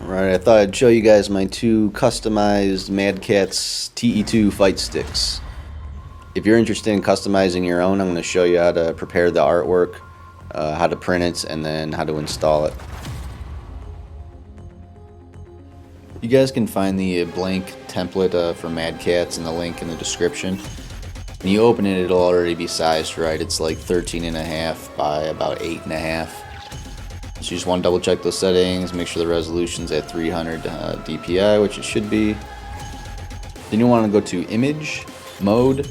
Alright, I thought I'd show you guys my two customized Mad Catz TE2 fight sticks. If you're interested in customizing your own, I'm going to show you how to prepare the artwork, how to print it, and then how to install it. You guys can find the blank template for Mad Catz in the link in the description. When you open it, it'll already be sized right. It's like 13.5 by about 8.5. So you just want to double check those settings, make sure the resolution's at 300 dpi, which it should be. Then you want to go to Image, Mode,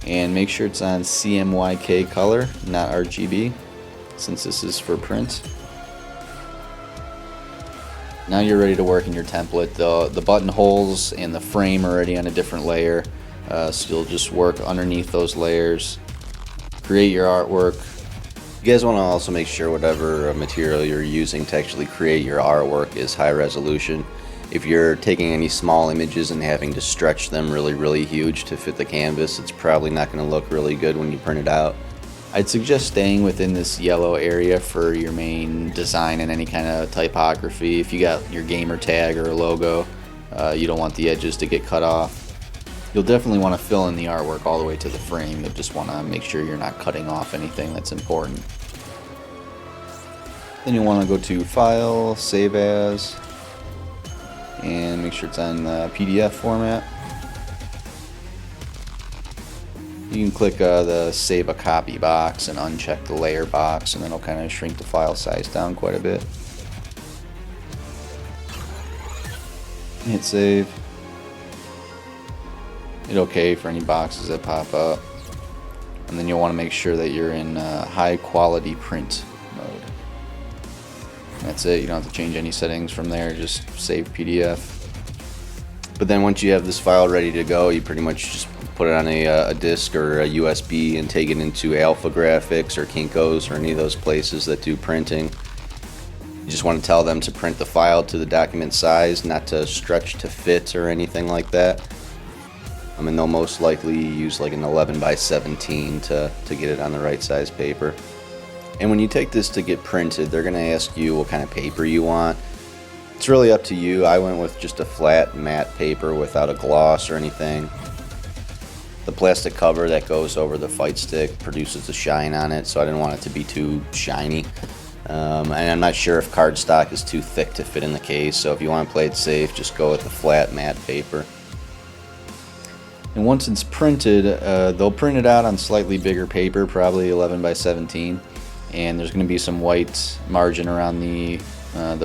and make sure it's on CMYK color, not RGB, since this is for print. Now you're ready to work in your template. The buttonholes and the frame are already on a different layer, so you'll just work underneath those layers, create your artwork. You guys want to also make sure whatever material you're using to actually create your artwork is high resolution. If you're taking any small images and having to stretch them really huge to fit the canvas, it's probably not going to look really good when you print it out. I'd suggest staying within this yellow area for your main design and any kind of typography. If you got your gamer tag or a logo, you don't want the edges to get cut off. You'll definitely want to fill in the artwork all the way to the frame. You'll just want to make sure you're not cutting off anything that's important. Then you'll want to go to File, Save As, and make sure it's on the PDF format. You can click the Save a Copy box and uncheck the Layer box, and then it'll kind of shrink the file size down quite a bit. Hit Save. Hit OK for any boxes that pop up. And then you'll want to make sure that you're in high quality print mode. That's it. You don't have to change any settings from there. Just save PDF. But then once you have this file ready to go, you pretty much just put it on a disk or a USB and take it into Alpha Graphics or Kinko's or any of those places that do printing. You just want to tell them to print the file to the document size, not to stretch to fit or anything like that. And they'll most likely use like an 11 by 17 to get it on the right size paper. And when you take this to get printed, they're going to ask you what kind of paper you want. It's really up to you. I went with just a flat matte paper without a gloss or anything. The plastic cover that goes over the fight stick produces the shine on it, so I didn't want it to be too shiny. And I'm not sure if cardstock is too thick to fit in the case, so if you want to play it safe, just go with the flat matte paper. And once it's printed, they'll print it out on slightly bigger paper, probably 11 by 17, and there's going to be some white margin around the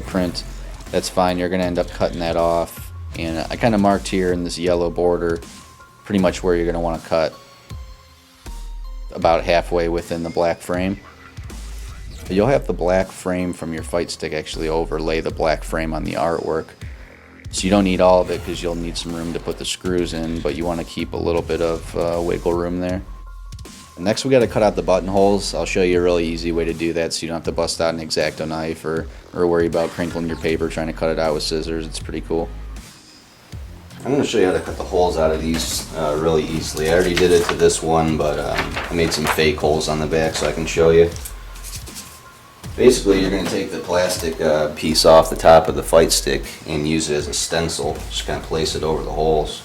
print. That's fine. You're going to end up cutting that off, and I kind of marked here in this yellow border pretty much where you're going to want to cut, about halfway within the black frame. But you'll have the black frame from your fight stick actually overlay the black frame on the artwork. So you don't need all of it because you'll need some room to put the screws in, but you want to keep a little bit of wiggle room there. Next we got to cut out the buttonholes. I'll show you a really easy way to do that so you don't have to bust out an X-Acto knife or worry about crinkling your paper trying to cut it out with scissors. It's pretty cool. I'm going to show you how to cut the holes out of these really easily. I already did it to this one, but I made some fake holes on the back so I can show you. Basically, you're going to take the plastic piece off the top of the fight stick and use it as a stencil. Just kind of place it over the holes.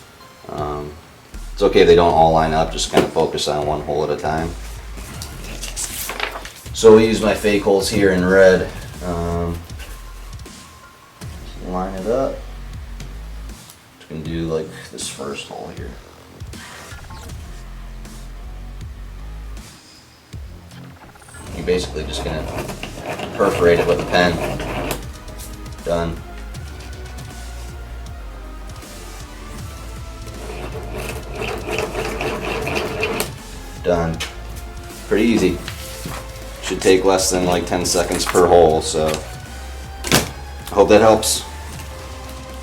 It's okay if they don't all line up, just kind of focus on one hole at a time. So we use my fake holes here in red. Line it up. Just going to do like this first hole here. You're basically just going to perforate it with a pen. Done. Done. Pretty easy. Should take less than like 10 seconds per hole, so I hope that helps.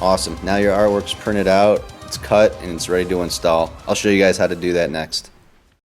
Awesome. Now your artwork's printed out, it's cut, and it's ready to install. I'll show you guys how to do that next.